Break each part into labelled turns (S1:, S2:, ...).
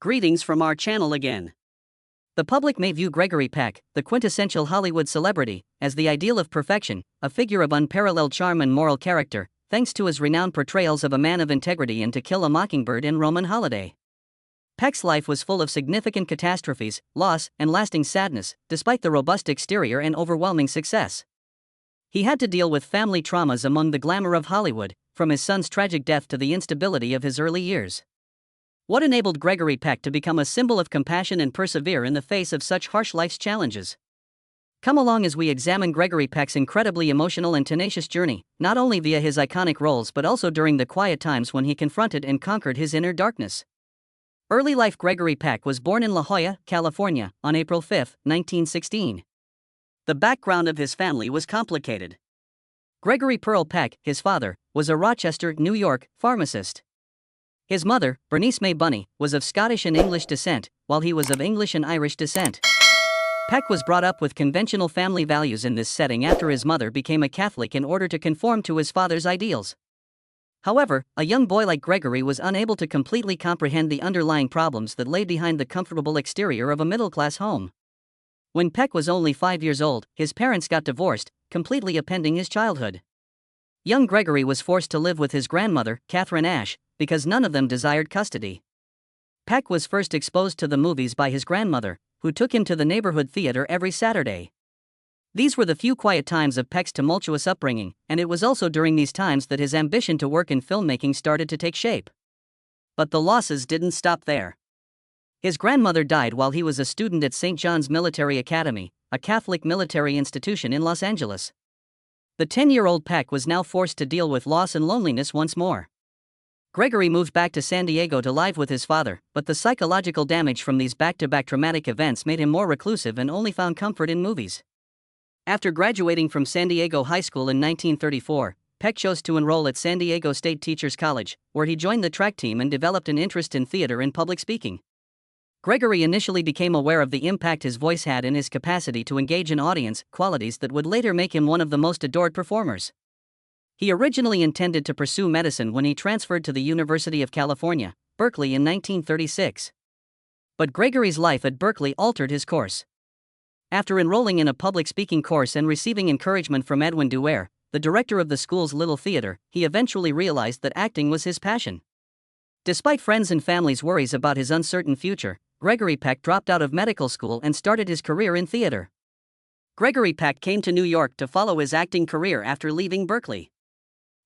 S1: Greetings from our channel again. The public may view Gregory Peck, the quintessential Hollywood celebrity, as the ideal of perfection, a figure of unparalleled charm and moral character, thanks to his renowned portrayals of a man of integrity in To Kill a Mockingbird and Roman Holiday. Peck's life was full of significant catastrophes, loss, and lasting sadness, despite the robust exterior and overwhelming success. He had to deal with family traumas among the glamour of Hollywood, from his son's tragic death to the instability of his early years. What enabled Gregory Peck to become a symbol of compassion and persevere in the face of such harsh life's challenges? Come along as we examine Gregory Peck's incredibly emotional and tenacious journey, not only via his iconic roles but also during the quiet times when he confronted and conquered his inner darkness. Early life. Gregory Peck was born in La Jolla, California, on April 5, 1916. The background of his family was complicated. Gregory Pearl Peck, his father, was a Rochester, New York, pharmacist. His mother, Bernice May Bunny, was of Scottish and English descent, while he was of English and Irish descent. Peck was brought up with conventional family values in this setting after his mother became a Catholic in order to conform to his father's ideals. However, a young boy like Gregory was unable to completely comprehend the underlying problems that lay behind the comfortable exterior of a middle-class home. When Peck was only 5 years old, his parents got divorced, completely upending his childhood. Young Gregory was forced to live with his grandmother, Catherine Ashe, because none of them desired custody. Peck was first exposed to the movies by his grandmother, who took him to the neighborhood theater every Saturday. These were the few quiet times of Peck's tumultuous upbringing, and it was also during these times that his ambition to work in filmmaking started to take shape. But the losses didn't stop there. His grandmother died while he was a student at St. John's Military Academy, a Catholic military institution in Los Angeles. The 10-year-old Peck was now forced to deal with loss and loneliness once more. Gregory moved back to San Diego to live with his father, but the psychological damage from these back-to-back traumatic events made him more reclusive and only found comfort in movies. After graduating from San Diego High School in 1934, Peck chose to enroll at San Diego State Teachers College, where he joined the track team and developed an interest in theater and public speaking. Gregory initially became aware of the impact his voice had and his capacity to engage an audience, qualities that would later make him one of the most adored performers. He originally intended to pursue medicine when he transferred to the University of California, Berkeley in 1936. But Gregory's life at Berkeley altered his course. After enrolling in a public speaking course and receiving encouragement from Edwin Duer, the director of the school's Little Theater, he eventually realized that acting was his passion. Despite friends' and family's worries about his uncertain future, Gregory Peck dropped out of medical school and started his career in theater. Gregory Peck came to New York to follow his acting career after leaving Berkeley.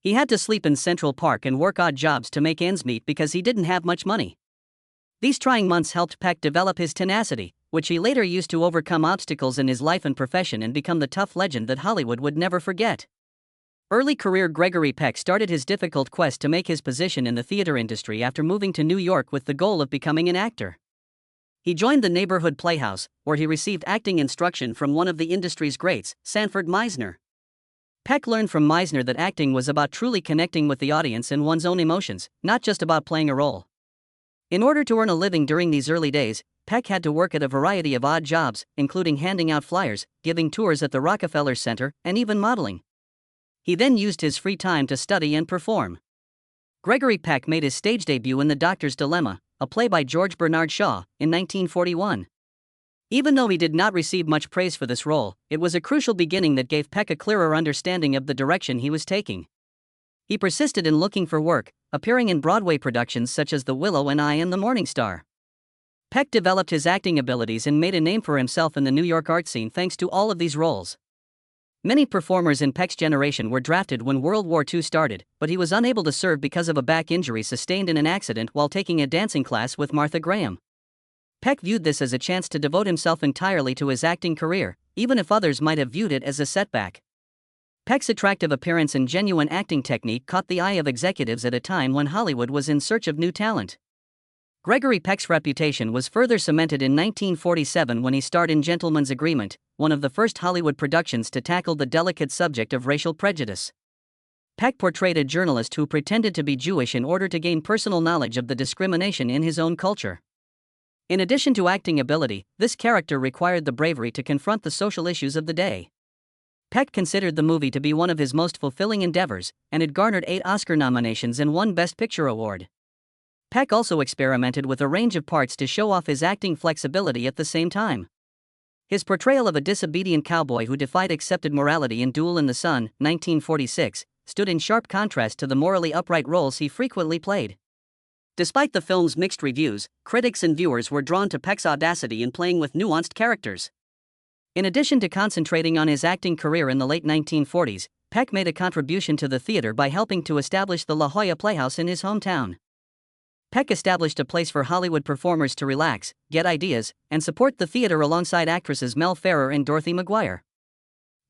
S1: He had to sleep in Central Park and work odd jobs to make ends meet because he didn't have much money. These trying months helped Peck develop his tenacity, which he later used to overcome obstacles in his life and profession and become the tough legend that Hollywood would never forget. Early career. Gregory Peck started his difficult quest to make his position in the theater industry after moving to New York with the goal of becoming an actor. He joined the neighborhood playhouse, where he received acting instruction from one of the industry's greats, Sanford Meisner. Peck learned from Meisner that acting was about truly connecting with the audience and one's own emotions, not just about playing a role. In order to earn a living during these early days, Peck had to work at a variety of odd jobs, including handing out flyers, giving tours at the Rockefeller Center, and even modeling. He then used his free time to study and perform. Gregory Peck made his stage debut in The Doctor's Dilemma, a play by George Bernard Shaw, in 1941. Even though he did not receive much praise for this role, it was a crucial beginning that gave Peck a clearer understanding of the direction he was taking. He persisted in looking for work, appearing in Broadway productions such as The Willow and I Am the Morning Star. Peck developed his acting abilities and made a name for himself in the New York art scene thanks to all of these roles. Many performers in Peck's generation were drafted when World War II started, but he was unable to serve because of a back injury sustained in an accident while taking a dancing class with Martha Graham. Peck viewed this as a chance to devote himself entirely to his acting career, even if others might have viewed it as a setback. Peck's attractive appearance and genuine acting technique caught the eye of executives at a time when Hollywood was in search of new talent. Gregory Peck's reputation was further cemented in 1947 when he starred in Gentleman's Agreement, one of the first Hollywood productions to tackle the delicate subject of racial prejudice. Peck portrayed a journalist who pretended to be Jewish in order to gain personal knowledge of the discrimination in his own culture. In addition to acting ability, this character required the bravery to confront the social issues of the day. Peck considered the movie to be one of his most fulfilling endeavors, and it garnered 8 Oscar nominations and 1 Best Picture award. Peck also experimented with a range of parts to show off his acting flexibility at the same time. His portrayal of a disobedient cowboy who defied accepted morality in Duel in the Sun, 1946, stood in sharp contrast to the morally upright roles he frequently played. Despite the film's mixed reviews, critics and viewers were drawn to Peck's audacity in playing with nuanced characters. In addition to concentrating on his acting career in the late 1940s, Peck made a contribution to the theater by helping to establish the La Jolla Playhouse in his hometown. Peck established a place for Hollywood performers to relax, get ideas, and support the theater alongside actresses Mel Ferrer and Dorothy McGuire.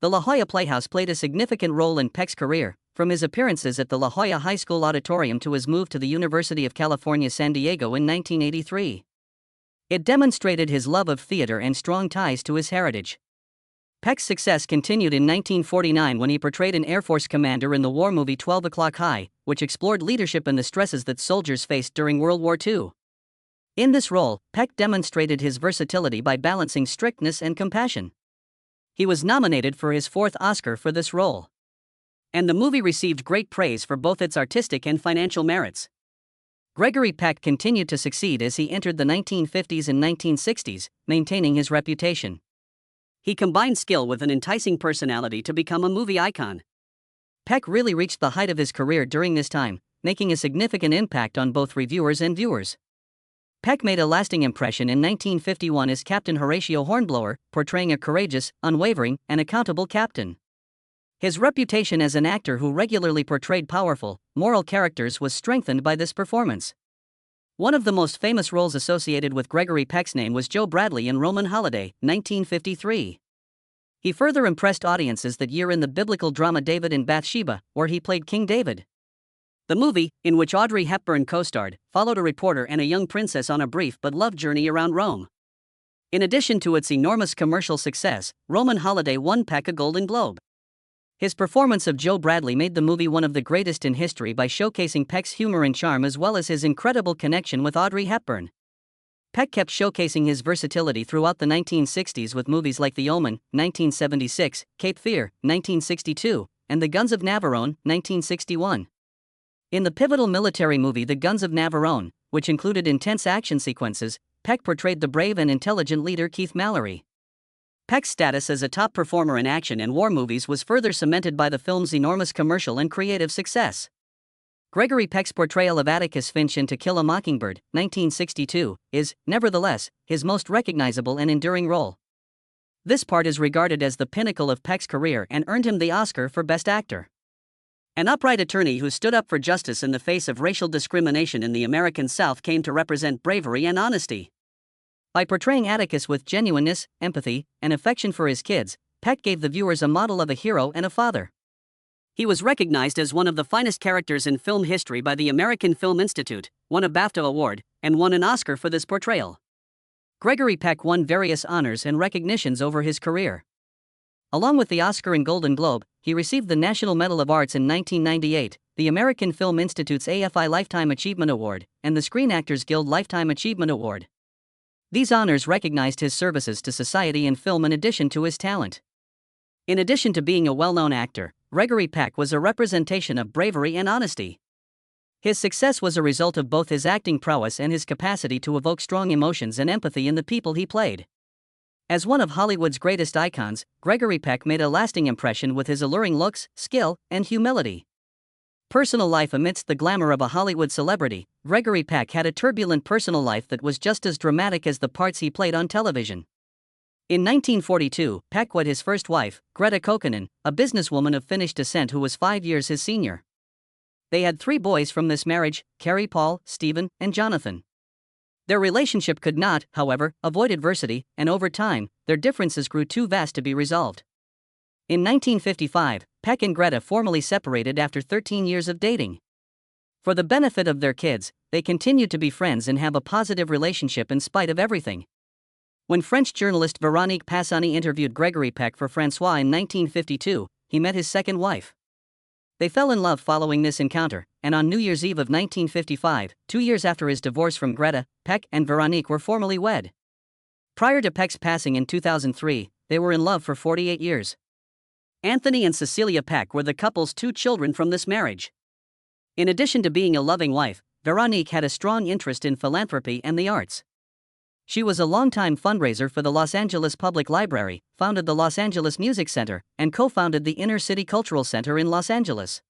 S1: The La Jolla Playhouse played a significant role in Peck's career, from his appearances at the La Jolla High School Auditorium to his move to the University of California, San Diego in 1983. It demonstrated his love of theater and strong ties to his heritage. Peck's success continued in 1949 when he portrayed an Air Force commander in the war movie 12 O'Clock High, which explored leadership and the stresses that soldiers faced during World War II. In this role, Peck demonstrated his versatility by balancing strictness and compassion. He was nominated for his fourth Oscar for this role. And the movie received great praise for both its artistic and financial merits. Gregory Peck continued to succeed as he entered the 1950s and 1960s, maintaining his reputation. He combined skill with an enticing personality to become a movie icon. Peck really reached the height of his career during this time, making a significant impact on both reviewers and viewers. Peck made a lasting impression in 1951 as Captain Horatio Hornblower, portraying a courageous, unwavering, and accountable captain. His reputation as an actor who regularly portrayed powerful, moral characters was strengthened by this performance. One of the most famous roles associated with Gregory Peck's name was Joe Bradley in Roman Holiday, 1953. He further impressed audiences that year in the biblical drama David and Bathsheba, where he played King David. The movie, in which Audrey Hepburn co-starred, followed a reporter and a young princess on a brief but loved journey around Rome. In addition to its enormous commercial success, Roman Holiday won Peck a Golden Globe. His performance of Joe Bradley made the movie one of the greatest in history by showcasing Peck's humor and charm as well as his incredible connection with Audrey Hepburn. Peck kept showcasing his versatility throughout the 1960s with movies like The Omen, 1976, Cape Fear, 1962, and The Guns of Navarone, 1961. In the pivotal military movie The Guns of Navarone, which included intense action sequences, Peck portrayed the brave and intelligent leader Keith Mallory. Peck's status as a top performer in action and war movies was further cemented by the film's enormous commercial and creative success. Gregory Peck's portrayal of Atticus Finch in To Kill a Mockingbird, 1962, is, nevertheless, his most recognizable and enduring role. This part is regarded as the pinnacle of Peck's career and earned him the Oscar for Best Actor. An upright attorney who stood up for justice in the face of racial discrimination in the American South came to represent bravery and honesty. By portraying Atticus with genuineness, empathy, and affection for his kids, Peck gave the viewers a model of a hero and a father. He was recognized as one of the finest characters in film history by the American Film Institute, won a BAFTA award, and won an Oscar for this portrayal. Gregory Peck won various honors and recognitions over his career. Along with the Oscar and Golden Globe, he received the National Medal of Arts in 1998, the American Film Institute's AFI Lifetime Achievement Award, and the Screen Actors Guild Lifetime Achievement Award. These honors recognized his services to society and film in addition to his talent. In addition to being a well-known actor, Gregory Peck was a representation of bravery and honesty. His success was a result of both his acting prowess and his capacity to evoke strong emotions and empathy in the people he played. As one of Hollywood's greatest icons, Gregory Peck made a lasting impression with his alluring looks, skill, and humility. Personal life amidst the glamour of a Hollywood celebrity, Gregory Peck had a turbulent personal life that was just as dramatic as the parts he played on television. In 1942, Peck wed his first wife, Greta Kokkonen, a businesswoman of Finnish descent who was 5 years his senior. They had 3 boys from this marriage: Carrie, Paul, Stephen, and Jonathan. Their relationship could not, however, avoid adversity, and over time, their differences grew too vast to be resolved. In 1955, Peck and Greta formally separated after 13 years of dating. For the benefit of their kids, they continued to be friends and have a positive relationship in spite of everything. When French journalist Véronique Passani interviewed Gregory Peck for François in 1952, he met his second wife. They fell in love following this encounter, and on New Year's Eve of 1955, 2 years after his divorce from Greta, Peck and Véronique were formally wed. Prior to Peck's passing in 2003, they were in love for 48 years. Anthony and Cecilia Peck were the couple's 2 children from this marriage. In addition to being a loving wife, Veronique had a strong interest in philanthropy and the arts. She was a longtime fundraiser for the Los Angeles Public Library, founded the Los Angeles Music Center, and co-founded the Inner City Cultural Center in Los Angeles.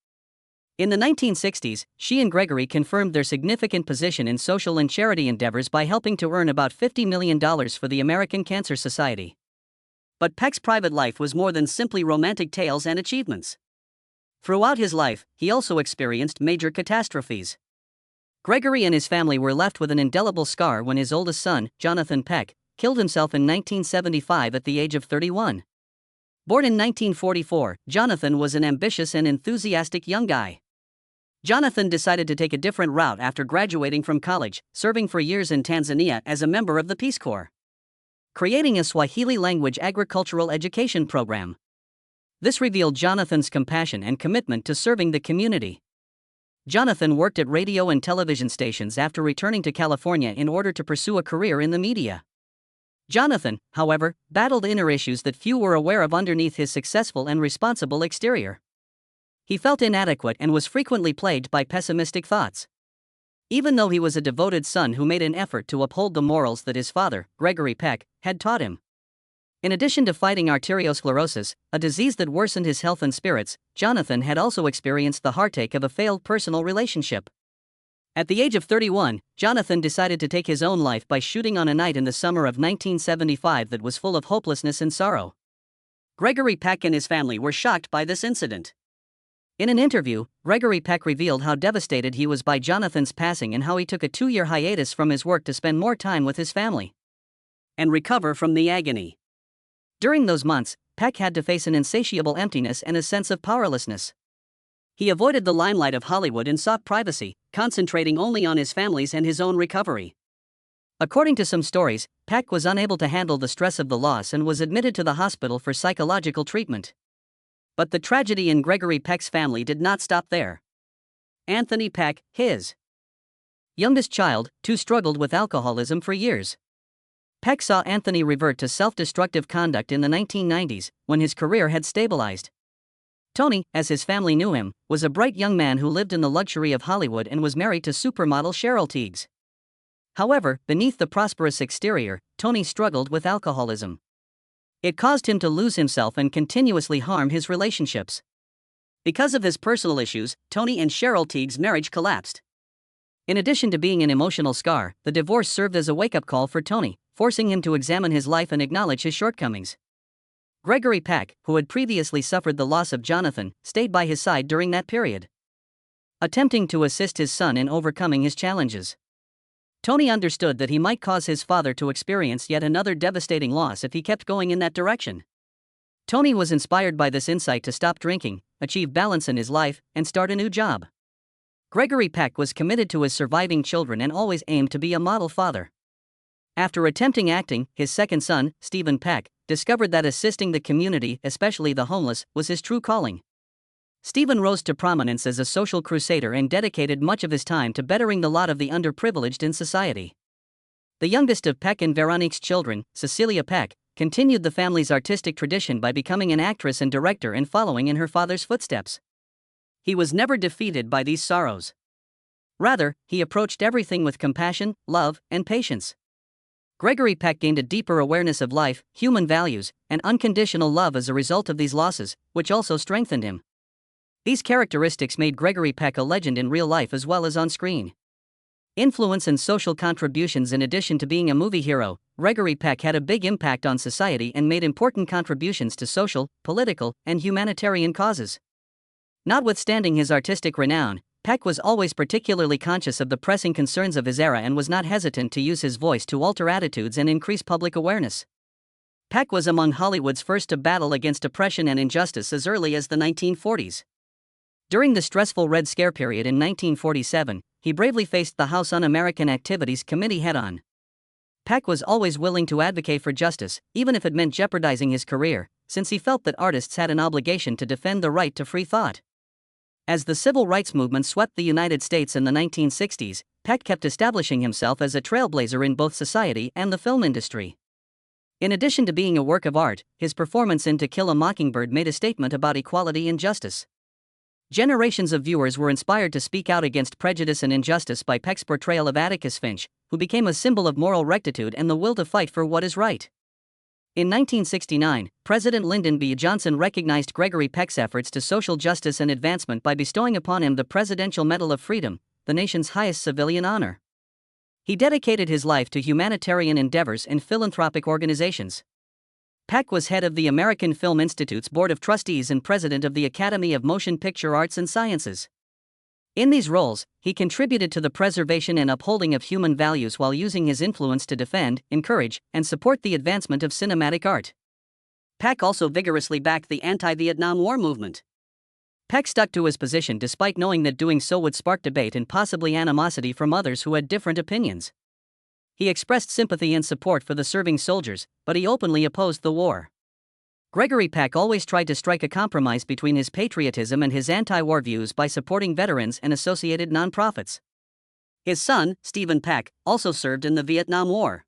S1: In the 1960s, she and Gregory confirmed their significant position in social and charity endeavors by helping to earn about $50 million for the American Cancer Society. But Peck's private life was more than simply romantic tales and achievements. Throughout his life, he also experienced major catastrophes. Gregory and his family were left with an indelible scar when his oldest son, Jonathan Peck, killed himself in 1975 at the age of 31. Born in 1944, Jonathan was an ambitious and enthusiastic young guy. Jonathan decided to take a different route after graduating from college, serving for years in Tanzania as a member of the Peace Corps, creating a Swahili language agricultural education program. This revealed Jonathan's compassion and commitment to serving the community. Jonathan worked at radio and television stations after returning to California in order to pursue a career in the media. Jonathan, however, battled inner issues that few were aware of underneath his successful and responsible exterior. He felt inadequate and was frequently plagued by pessimistic thoughts. Even though he was a devoted son who made an effort to uphold the morals that his father, Gregory Peck, had taught him. In addition to fighting arteriosclerosis, a disease that worsened his health and spirits, Jonathan had also experienced the heartache of a failed personal relationship. At the age of 31, Jonathan decided to take his own life by shooting on a night in the summer of 1975 that was full of hopelessness and sorrow. Gregory Peck and his family were shocked by this incident. In an interview, Gregory Peck revealed how devastated he was by Jonathan's passing and how he took a 2-year hiatus from his work to spend more time with his family and recover from the agony. During those months, Peck had to face an insatiable emptiness and a sense of powerlessness. He avoided the limelight of Hollywood and sought privacy, concentrating only on his family's and his own recovery. According to some stories, Peck was unable to handle the stress of the loss and was admitted to the hospital for psychological treatment. But the tragedy in Gregory Peck's family did not stop there. Anthony Peck, his youngest child, too struggled with alcoholism for years. Peck saw Anthony revert to self-destructive conduct in the 1990s, when his career had stabilized. Tony, as his family knew him, was a bright young man who lived in the luxury of Hollywood and was married to supermodel Cheryl Tiegs. However, beneath the prosperous exterior, Tony struggled with alcoholism. It caused him to lose himself and continuously harm his relationships. Because of his personal issues, Tony and Cheryl Tiegs' marriage collapsed. In addition to being an emotional scar, the divorce served as a wake-up call for Tony, forcing him to examine his life and acknowledge his shortcomings. Gregory Peck, who had previously suffered the loss of Jonathan, stayed by his side during that period, attempting to assist his son in overcoming his challenges. Tony understood that he might cause his father to experience yet another devastating loss if he kept going in that direction. Tony was inspired by this insight to stop drinking, achieve balance in his life, and start a new job. Gregory Peck was committed to his surviving children and always aimed to be a model father. After attempting acting, his second son, Stephen Peck, discovered that assisting the community, especially the homeless, was his true calling. Stephen rose to prominence as a social crusader and dedicated much of his time to bettering the lot of the underprivileged in society. The youngest of Peck and Veronique's children, Cecilia Peck, continued the family's artistic tradition by becoming an actress and director and following in her father's footsteps. He was never defeated by these sorrows. Rather, he approached everything with compassion, love, and patience. Gregory Peck gained a deeper awareness of life, human values, and unconditional love as a result of these losses, which also strengthened him. These characteristics made Gregory Peck a legend in real life as well as on screen. Influence and social contributions. In addition to being a movie hero, Gregory Peck had a big impact on society and made important contributions to social, political, and humanitarian causes. Notwithstanding his artistic renown, Peck was always particularly conscious of the pressing concerns of his era and was not hesitant to use his voice to alter attitudes and increase public awareness. Peck was among Hollywood's first to battle against oppression and injustice as early as the 1940s. During the stressful Red Scare period in 1947, he bravely faced the House Un-American Activities Committee head-on. Peck was always willing to advocate for justice, even if it meant jeopardizing his career, since he felt that artists had an obligation to defend the right to free thought. As the civil rights movement swept the United States in the 1960s, Peck kept establishing himself as a trailblazer in both society and the film industry. In addition to being a work of art, his performance in To Kill a Mockingbird made a statement about equality and justice. Generations of viewers were inspired to speak out against prejudice and injustice by Peck's portrayal of Atticus Finch, who became a symbol of moral rectitude and the will to fight for what is right. In 1969, President Lyndon B. Johnson recognized Gregory Peck's efforts to social justice and advancement by bestowing upon him the Presidential Medal of Freedom, the nation's highest civilian honor. He dedicated his life to humanitarian endeavors and philanthropic organizations. Peck was head of the American Film Institute's Board of Trustees and president of the Academy of Motion Picture Arts and Sciences. In these roles, he contributed to the preservation and upholding of human values while using his influence to defend, encourage, and support the advancement of cinematic art. Peck also vigorously backed the anti-Vietnam War movement. Peck stuck to his position despite knowing that doing so would spark debate and possibly animosity from others who had different opinions. He expressed sympathy and support for the serving soldiers, but he openly opposed the war. Gregory Peck always tried to strike a compromise between his patriotism and his anti-war views by supporting veterans and associated nonprofits. His son, Stephen Peck, also served in the Vietnam War.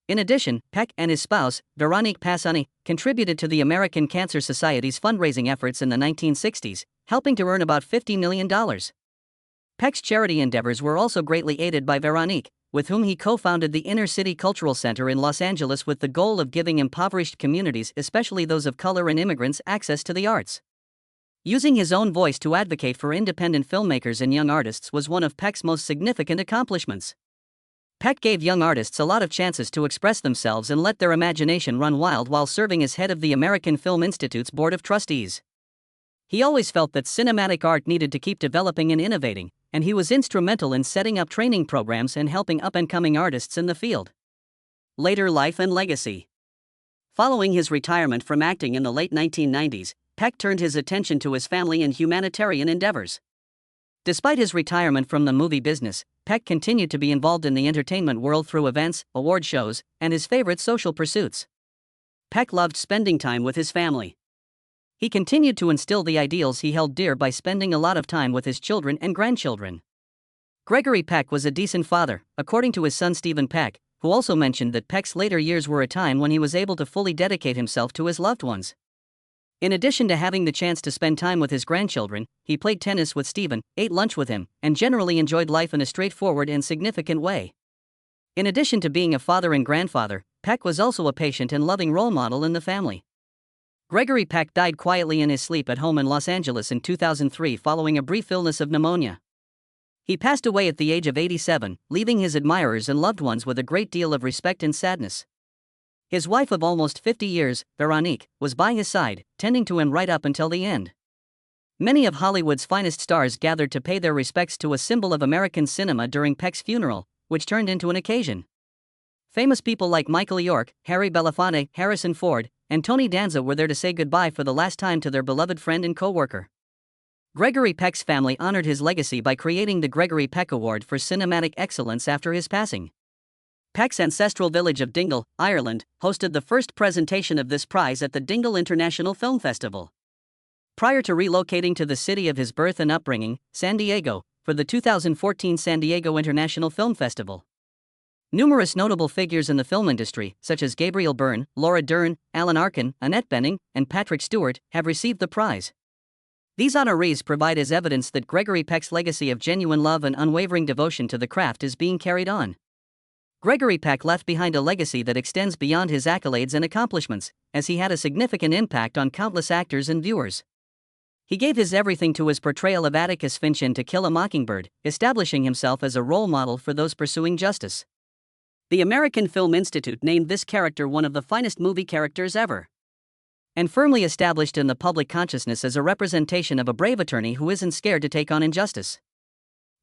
S1: In addition, Peck and his spouse, Veronique Passani, contributed to the American Cancer Society's fundraising efforts in the 1960s, helping to earn about $50 million. Peck's charity endeavors were also greatly aided by Veronique, with whom he co-founded the Inner City Cultural Center in Los Angeles with the goal of giving impoverished communities, especially those of color and immigrants, access to the arts. Using his own voice to advocate for independent filmmakers and young artists was one of Peck's most significant accomplishments. Peck gave young artists a lot of chances to express themselves and let their imagination run wild while serving as head of the American Film Institute's Board of Trustees. He always felt that cinematic art needed to keep developing and innovating, and he was instrumental in setting up training programs and helping up-and-coming artists in the field. Later life and legacy. Following his retirement from acting in the late 1990s, Peck turned his attention to his family and humanitarian endeavors. Despite his retirement from the movie business, Peck continued to be involved in the entertainment world through events, award shows, and his favorite social pursuits. Peck loved spending time with his family. He continued to instill the ideals he held dear by spending a lot of time with his children and grandchildren. Gregory Peck was a decent father, according to his son Stephen Peck, who also mentioned that Peck's later years were a time when he was able to fully dedicate himself to his loved ones. In addition to having the chance to spend time with his grandchildren, he played tennis with Stephen, ate lunch with him, and generally enjoyed life in a straightforward and significant way. In addition to being a father and grandfather, Peck was also a patient and loving role model in the family. Gregory Peck died quietly in his sleep at home in Los Angeles in 2003 following a brief illness of pneumonia. He passed away at the age of 87, leaving his admirers and loved ones with a great deal of respect and sadness. His wife of almost 50 years, Veronique, was by his side, tending to him right up until the end. Many of Hollywood's finest stars gathered to pay their respects to a symbol of American cinema during Peck's funeral, which turned into an occasion. Famous people like Michael York, Harry Belafonte, Harrison Ford, and Tony Danza were there to say goodbye for the last time to their beloved friend and co-worker. Gregory Peck's family honored his legacy by creating the Gregory Peck Award for Cinematic Excellence after his passing. Peck's ancestral village of Dingle, Ireland, hosted the first presentation of this prize at the Dingle International Film Festival. Prior to relocating to the city of his birth and upbringing, San Diego, for the 2014 San Diego International Film Festival. Numerous notable figures in the film industry, such as Gabriel Byrne, Laura Dern, Alan Arkin, Annette Bening, and Patrick Stewart, have received the prize. These honorees provide as evidence that Gregory Peck's legacy of genuine love and unwavering devotion to the craft is being carried on. Gregory Peck left behind a legacy that extends beyond his accolades and accomplishments, as he had a significant impact on countless actors and viewers. He gave his everything to his portrayal of Atticus Finch in To Kill a Mockingbird, establishing himself as a role model for those pursuing justice. The American Film Institute named this character one of the finest movie characters ever, and firmly established in the public consciousness as a representation of a brave attorney who isn't scared to take on injustice.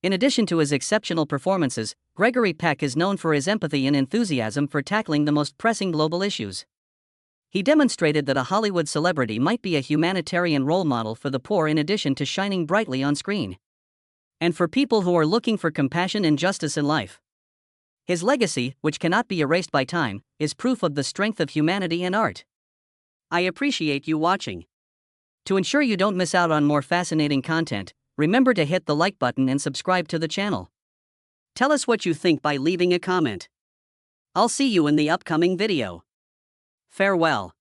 S1: In addition to his exceptional performances, Gregory Peck is known for his empathy and enthusiasm for tackling the most pressing global issues. He demonstrated that a Hollywood celebrity might be a humanitarian role model for the poor in addition to shining brightly on screen, and for people who are looking for compassion and justice in life. His legacy, which cannot be erased by time, is proof of the strength of humanity and art. I appreciate you watching. To ensure you don't miss out on more fascinating content, remember to hit the like button and subscribe to the channel. Tell us what you think by leaving a comment. I'll see you in the upcoming video. Farewell.